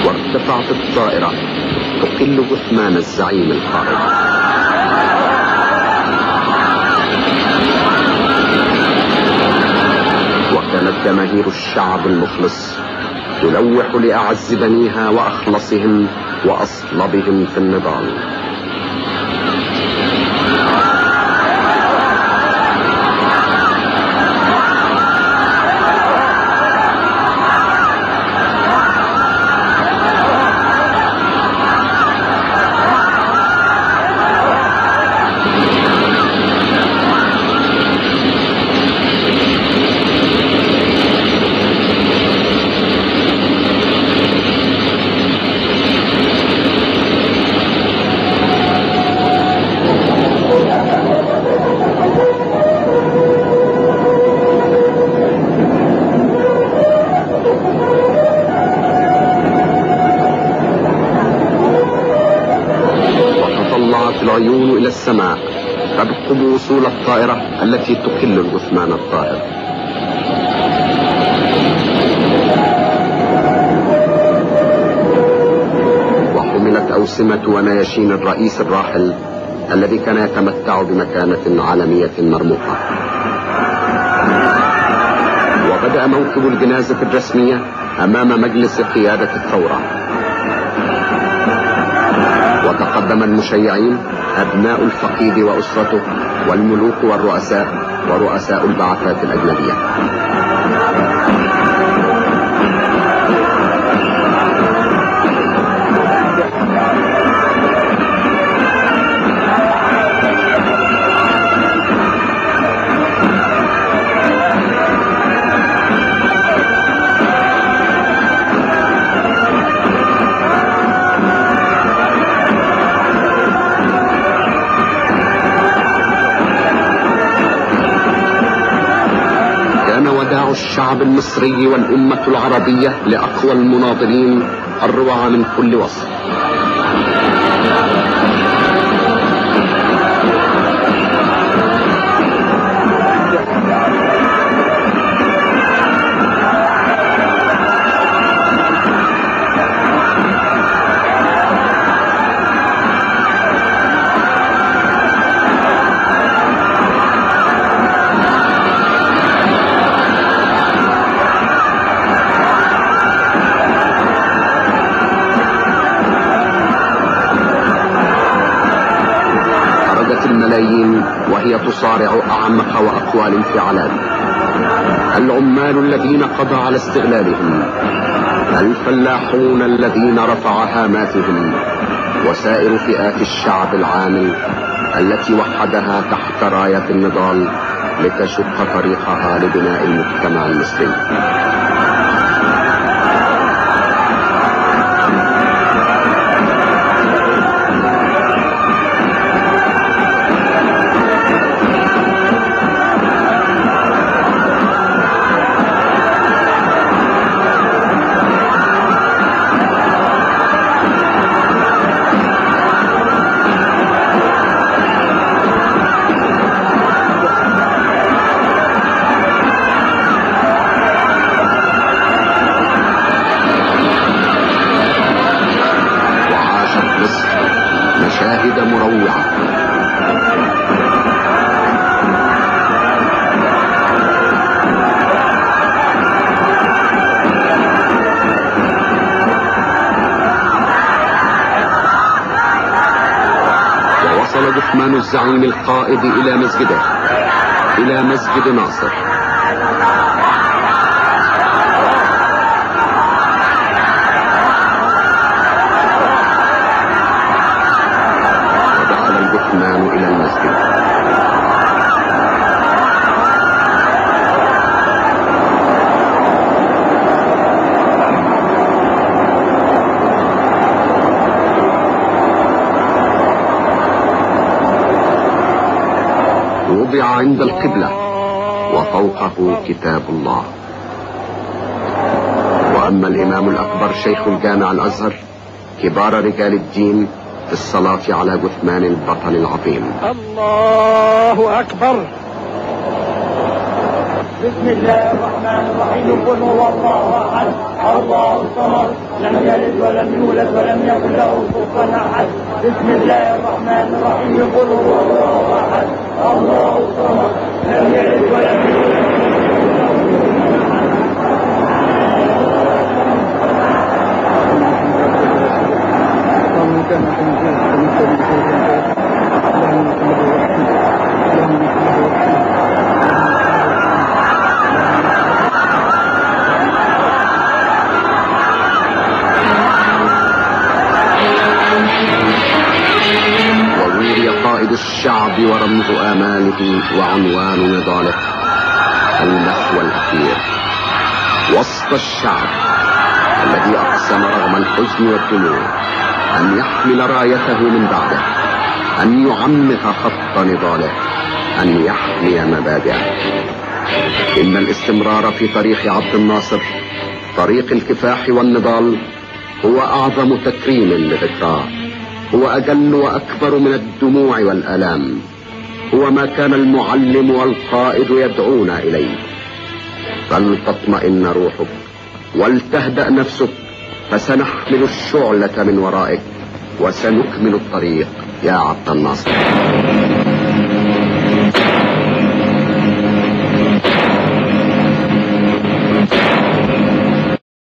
وارتفعت الطائرة تقل جثمان الزعيم القائد. وكانت جماهير الشعب المخلص تلوح لأعز بنيها وأخلصهم وأصلبهم في النضال. العيون إلى السماء ترقب وصول الطائرة التي تقل الجثمان الطائر. وحملت أوسمة ونياشين الرئيس الراحل الذي كان يتمتع بمكانة عالمية مرموقة. وبدأ موكب الجنازة الرسمية أمام مجلس قيادة الثورة. وتقدم المشيعين أبناء الفقيد وأسرته والملوك والرؤساء ورؤساء البعثات الأجنبية. الشعب المصري والأمة العربية لأقوى المناضلين الروعة من كل وصف. وهي تصارع أعمق وأقوى الانفعالات. العمال الذين قضى على استغلالهم، الفلاحون الذين رفع هاماتهم، وسائر فئات الشعب العامل التي وحدها تحت راية النضال لتشق طريقها لبناء المجتمع المصري. جثمان الزعيم القائد إلى مسجده، إلى مسجد ناصر. ودخل الجثمان إلى المسجد. وضع عند القبلة وفوقه كتاب الله. وأما الإمام الأكبر شيخ الجامع الأزهر كبار رجال الدين في الصلاة على جثمان البطل العظيم. الله أكبر. بسم الله الرحمن الرحيم. قل هو الله احد الله الصمد لم يلد ولم يولد ولم يكن له كفوا احد. بسم الله الرحمن الرحيم. قل هو الله احد الله الصمد لم يلد ولم يولد. وولي قائد الشعب ورمز آماله وعنوان نضاله المحور الأخير وسط الشعب الذي أقسم رغم الحزن والدموع أن يحمل رايته من بعده، أن يعمق خط نضاله، أن يحمي مبادئه. إن الاستمرار في طريق عبد الناصر، طريق الكفاح والنضال، هو أعظم تكريم لذكراه، هو أجل وأكبر من الدموع والآلام، هو ما كان المعلم والقائد يدعون إليه. فلتطمئن روحك ولتهدأ نفسك، فسنحمل الشعلة من ورائك وسنكمل الطريق يا عبد الناصر.